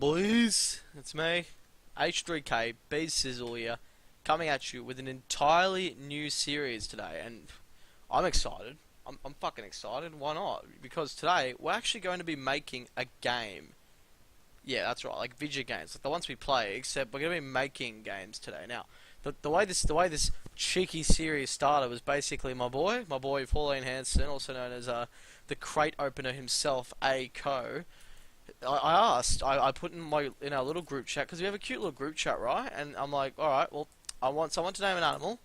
Boys, it's me, H3K, B Sizzle here, coming at you with an entirely new series today, and I'm excited. I'm fucking excited. Why not? Because today we're actually going to be making a game. Yeah, that's right, like video games, like the ones we play. Except we're going to be making games today. Now, the way this cheeky series started was basically my boy Pauline Hanson, also known as the crate opener himself, A Co. I put in our little group chat, because we have a cute little group chat, right? And I'm like, all right, well, I want someone to name an animal,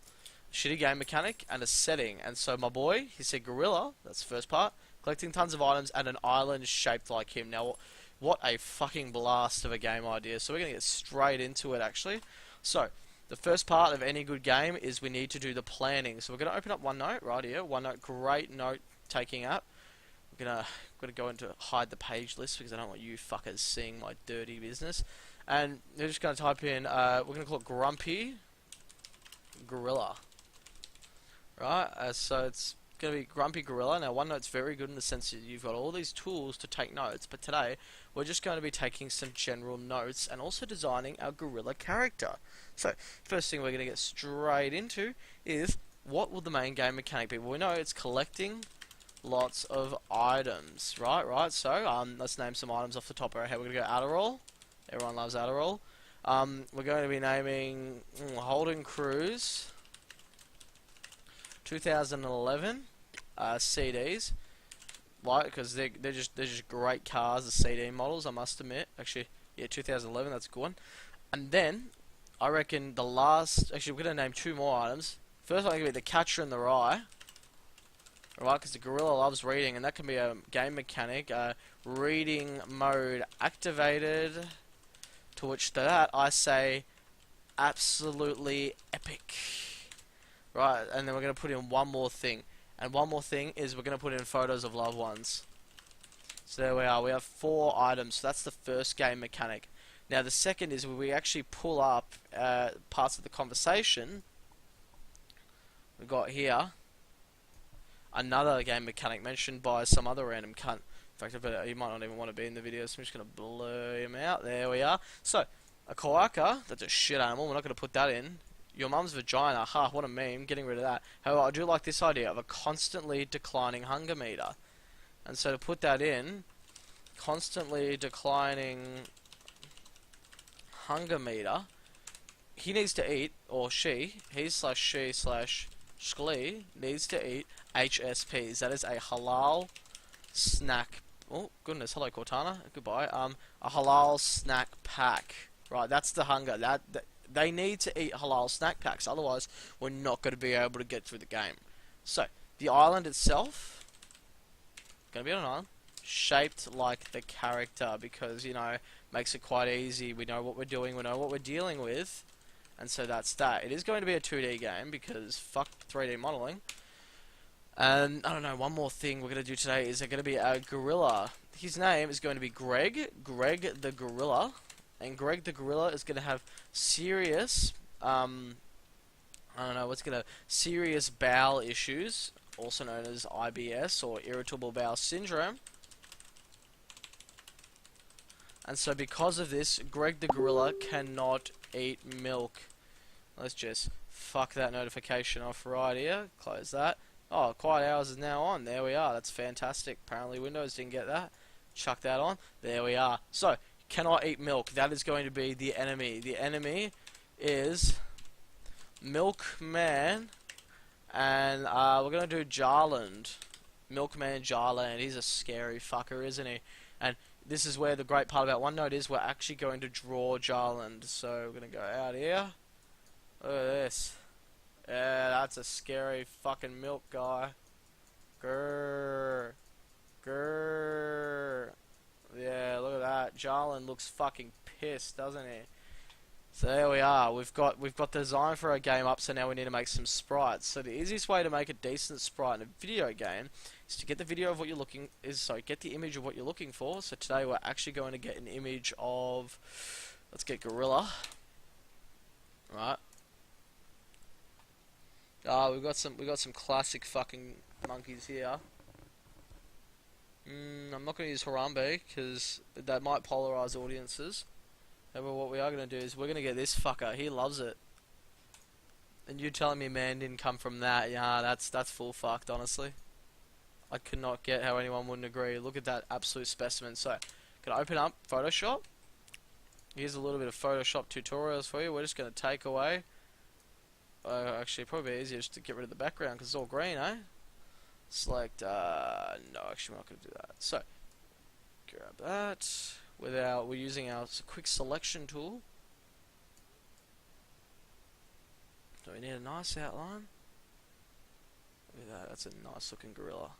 shitty game mechanic, and a setting. And so my boy, he said gorilla. That's the first part. Collecting tons of items and an island shaped like him. Now, what a fucking blast of a game idea. So we're gonna get straight into it, actually. So the first part of any good game is we need to do the planning. So we're gonna open up OneNote right here. OneNote, great note-taking app. I'm gonna go into hide the page list because I don't want you fuckers seeing my dirty business. And we're just gonna type in. We're gonna call it Grumpy Gorilla. Right. So it's gonna be Grumpy Gorilla. Now OneNote's very good in the sense that you've got all these tools to take notes. But today we're just going to be taking some general notes and also designing our gorilla character. So first thing we're gonna get straight into is what will the main game mechanic be? Well, we know it's collecting lots of items, right. So let's name some items off the top of our head. We're gonna go Adderall. Everyone loves Adderall. We're going to be naming Holden Cruise 2011 CDs. Why? Because they're just great cars, the CD models, I must admit. Actually, yeah, 2011, that's a good one. And then I reckon the last. Actually, we're gonna name two more items. First one is gonna be the Catcher in the Rye. Alright, because the gorilla loves reading, and that can be a game mechanic. Reading mode activated. To which to that I say, absolutely epic. Right, and then we're going to put in one more thing. And one more thing is we're going to put in photos of loved ones. So there we are. We have 4 items. So that's the first game mechanic. Now the second is where we actually pull up parts of the conversation. We've got here another game mechanic mentioned by some other random cunt. In fact, he might not even want to be in the video, so I'm just going to blur him out. There we are. So, a koaka, that's a shit animal, we're not going to put that in. Your mum's vagina, ha, what a meme, getting rid of that. However, I do like this idea of a constantly declining hunger meter. And so to put that in, constantly declining hunger meter, he needs to eat, or she/shlee needs to eat HSPs. That is a halal snack. Oh goodness, hello Cortana, goodbye. A halal snack pack. Right, that's the hunger. That they need to eat halal snack packs, otherwise we're not going to be able to get through the game. So the island itself, gonna be on an island shaped like the character, because you know, makes it quite easy. We know what we're doing, we know what we're dealing with, and so that's that. It is going to be a 2D game because fuck 3D modeling. And I don't know, one more thing we're going to do today is going to be a gorilla. His name is going to be Greg the Gorilla. And Greg the Gorilla is going to have serious, serious bowel issues, also known as IBS or irritable bowel syndrome. And so because of this, Greg the Gorilla cannot eat milk. Let's just fuck that notification off right here. Close that. Oh, quiet hours is now on. There we are. That's fantastic. Apparently Windows didn't get that. Chuck that on. There we are. So, cannot eat milk. That is going to be the enemy. The enemy is Milkman. And we're going to do Jarland. Milkman Jarland. He's a scary fucker, isn't he? And this is where the great part about OneNote is. We're actually going to draw Jarland. So, we're going to go out here. Look at this. Yeah, that's a scary fucking milk guy. Grrr. Grrr. Yeah, look at that. Jarland looks fucking pissed, doesn't he? So there we are. We've got the design for our game up, so now we need to make some sprites. So the easiest way to make a decent sprite in a video game is to get the video of what you're get the image of what you're looking for. So today we're actually going to get an image of, let's get gorilla. Right. We got some classic fucking monkeys here. I'm not going to use Harambe because that might polarize audiences. However, what we are going to do is we're going to get this fucker. He loves it. And you telling me man didn't come from that? Yeah, that's full fucked, honestly. I could not get how anyone wouldn't agree. Look at that absolute specimen. So, can I open up Photoshop? Here's a little bit of Photoshop tutorials for you. We're just going to take away... actually, probably easier just to get rid of the background because it's all green, eh? Select... no, actually, we're not going to do that. So, grab that. We're using our quick selection tool. Do we need a nice outline? Look at that. That's a nice looking gorilla.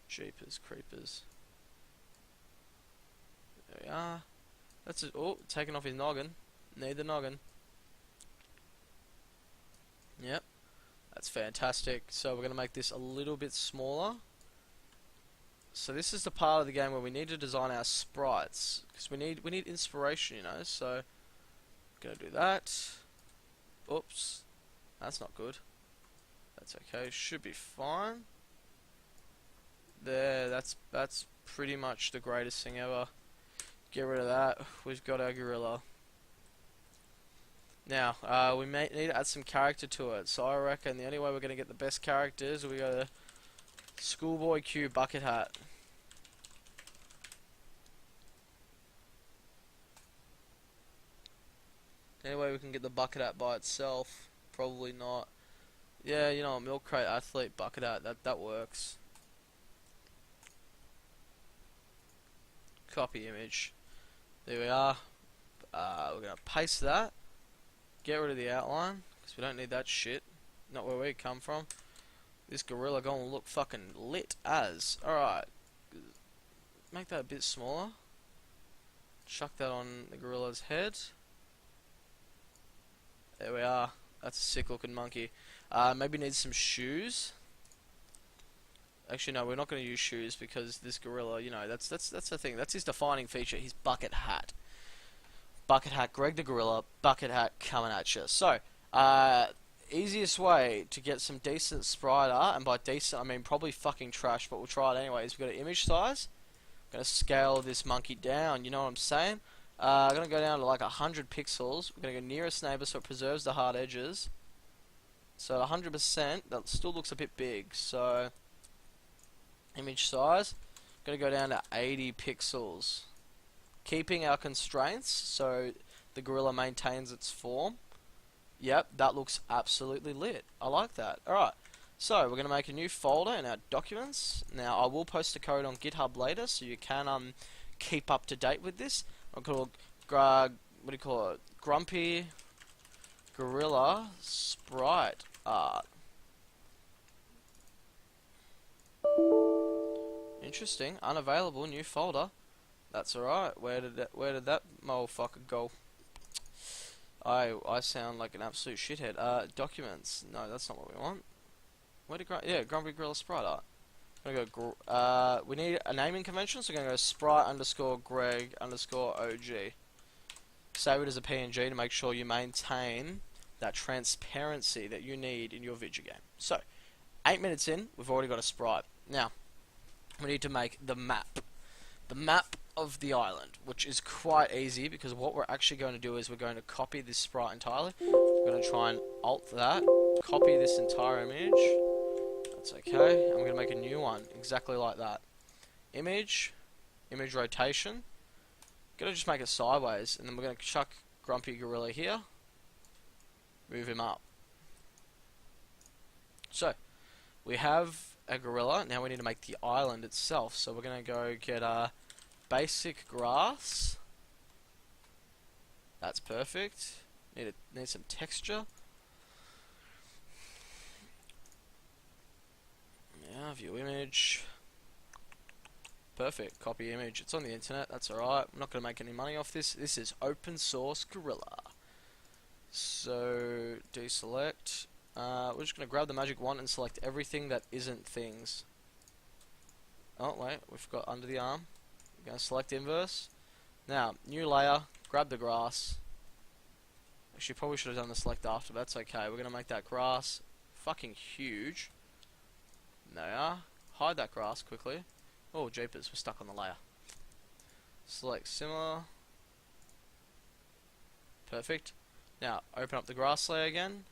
Jeepers creepers. There we are. That's it. Oh, taking off his noggin. Need the noggin. Yep. That's fantastic. So we're going to make this a little bit smaller. So this is the part of the game where we need to design our sprites. Because we need inspiration, you know. So, I'm going to do that. Oops. That's not good. That's okay. Should be fine. There, that's pretty much the greatest thing ever. Get rid of that. We've got our gorilla. Now, we may need to add some character to it. So I reckon the only way we're going to get the best characters, we go to Schoolboy Q Bucket Hat. Anyway, we can get the Bucket Hat by itself. Probably not. Yeah, you know, Milk Crate Athlete Bucket Hat. That works. Copy image. There we are. We're gonna paste that. Get rid of the outline because we don't need that shit. Not where we come from. This gorilla gonna look fucking lit as. Alright. Make that a bit smaller. Chuck that on the gorilla's head. There we are. That's a sick looking monkey. Maybe needs some shoes. Actually, no, we're not going to use shoes because this gorilla, you know, that's the thing. That's his defining feature. His bucket hat. Bucket hat, Greg the gorilla. Bucket hat coming at you. So, easiest way to get some decent sprite art, and by decent I mean probably fucking trash, but we'll try it anyways. We've got an image size. I'm going to scale this monkey down. You know what I'm saying? I'm going to go down to like 100 pixels. We're going to go nearest neighbor so it preserves the hard edges. So 100%, that still looks a bit big. So image size, going to go down to 80 pixels. Keeping our constraints so the gorilla maintains its form. Yep, that looks absolutely lit. I like that. Alright, so we're going to make a new folder in our documents. Now I will post the code on GitHub later so you can keep up to date with this. I'll call it Grumpy Gorilla Sprite Art. Interesting. Unavailable. New folder. That's alright. Where did that motherfucker go? I sound like an absolute shithead. Documents. No, that's not what we want. Where did Grumpy Gorilla Sprite Art. I'm gonna go. We need a naming convention, so we're gonna go Sprite _ Greg _ OG. Save it as a PNG to make sure you maintain that transparency that you need in your video game. So, 8 minutes in, we've already got a sprite. Now, we need to make the map. The map of the island, which is quite easy because what we're actually going to do is we're going to copy this sprite entirely. We're going to try and alt that, copy this entire image. That's okay, and we're going to make a new one, exactly like that. Image rotation. Gonna just make it sideways, and then we're going to chuck Grumpy Gorilla here. Move him up. So, we have a gorilla, now we need to make the island itself. So we're going to go get basic grass. That's perfect. Need some texture. Yeah, view image. Perfect. Copy image. It's on the internet. That's alright. I'm not going to make any money off this. This is open source gorilla. So, deselect. We're just going to grab the magic wand and select everything that isn't things. Oh, wait. We've got under the arm. We're going to select inverse. Now, new layer. Grab the grass. Actually, probably should have done the select after, but that's okay. We're going to make that grass fucking huge. There we are. Hide that grass quickly. Oh, jeepers, we're stuck on the layer. Select similar. Perfect. Now, open up the grass layer again.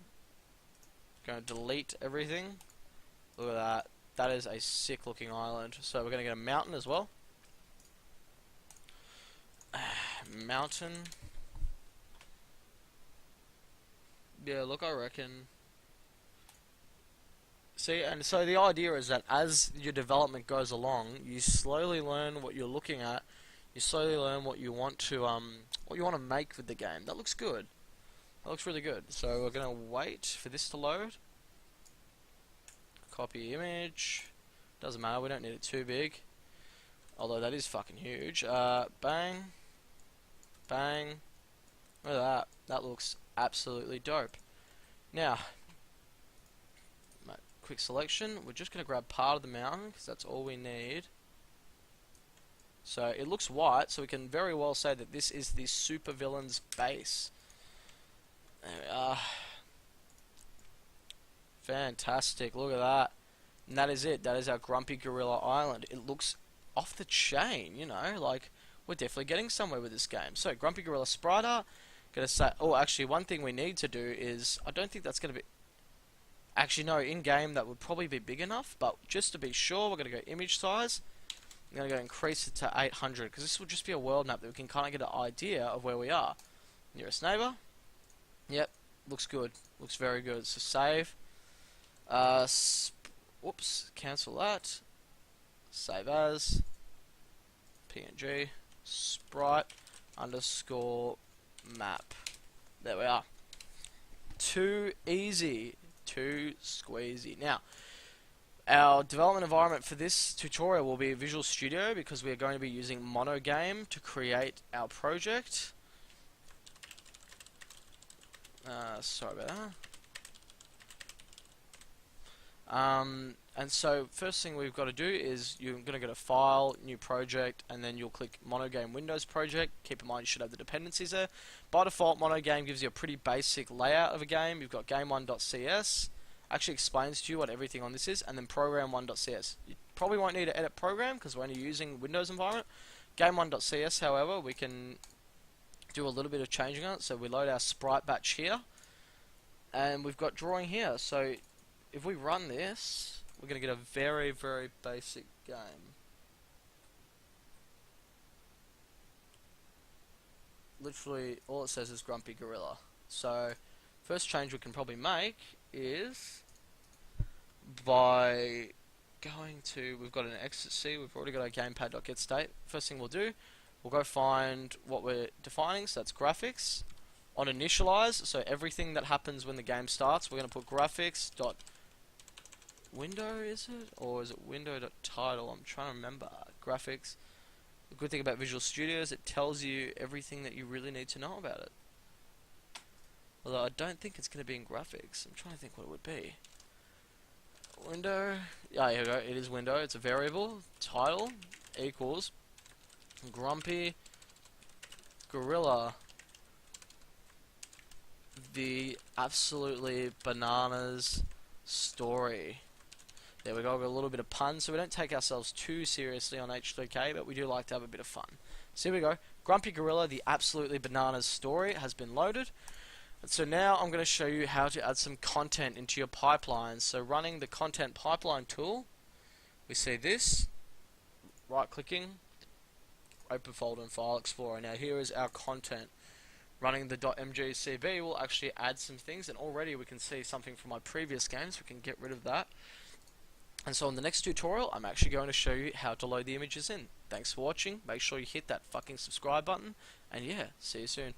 Going to delete everything. Look at that. That is a sick looking island. So we're going to get a mountain as well. Mountain. Yeah, look, I reckon. See, and so the idea is that as your development goes along, you slowly learn what you're looking at. You slowly learn what you want to make with the game. That looks good. That looks really good. So we're gonna wait for this to load. Copy image. Doesn't matter. We don't need it too big. Although that is fucking huge. Bang. Bang. Look at that. That looks absolutely dope. Now, quick selection. We're just going to grab part of the mountain because that's all we need. So it looks white, so we can very well say that this is the supervillain's base. There we are. Fantastic. Look at that. And that is it. That is our Grumpy Gorilla Island. It looks off the chain, you know, like we're definitely getting somewhere with this game. So Grumpy Gorilla Spriter. Gonna say, oh, actually, one thing we need to do is, I don't think that's gonna be. Actually, no, in game that would probably be big enough. But just to be sure, we're gonna go image size. I'm gonna go increase it to 800 because this will just be a world map that we can kind of get an idea of where we are. Nearest neighbor. Yep, looks good. Looks very good. So save. Whoops, cancel that. Save as. PNG. Sprite underscore map. There we are. Too easy. Too squeezy. Now, our development environment for this tutorial will be Visual Studio because we are going to be using Monogame to create our project. Sorry about that. And so first thing we've got to do is you're going to go to File, New Project, and then you'll click Monogame Windows Project. Keep in mind you should have the dependencies there. By default, Monogame gives you a pretty basic layout of a game. You've got game1.cs, actually explains to you what everything on this is, and then program1.cs. You probably won't need to edit program because we're only using Windows environment. Game1.cs, however, we can do a little bit of changing on it. So we load our sprite batch here, and we've got drawing here. So if we run this, we're going to get a very, very basic game. Literally, all it says is Grumpy Gorilla. So, first change we can probably make is by going to, we've got an exit C, we've already got our gamepad.getState. First thing we'll do, we'll go find what we're defining, so that's graphics. On initialize, so everything that happens when the game starts, we're going to put graphics dot window, is it? Or is it window.title? I'm trying to remember. Graphics. The good thing about Visual Studio is it tells you everything that you really need to know about it. Although I don't think it's going to be in graphics. I'm trying to think what it would be. Window. Yeah, here we go. It is window. It's a variable. Title equals Grumpy Gorilla. The absolutely bananas story. There we go, we've got a little bit of pun, so we don't take ourselves too seriously on H3K, but we do like to have a bit of fun. So here we go, Grumpy Gorilla, the absolutely bananas story has been loaded. And so now I'm going to show you how to add some content into your pipeline. So running the content pipeline tool, we see this, right clicking, open folder and file explorer. Now here is our content. Running the .mgcb will actually add some things, and already we can see something from my previous games. We can get rid of that. And so in the next tutorial, I'm actually going to show you how to load the images in. Thanks for watching. Make sure you hit that fucking subscribe button. And yeah, see you soon.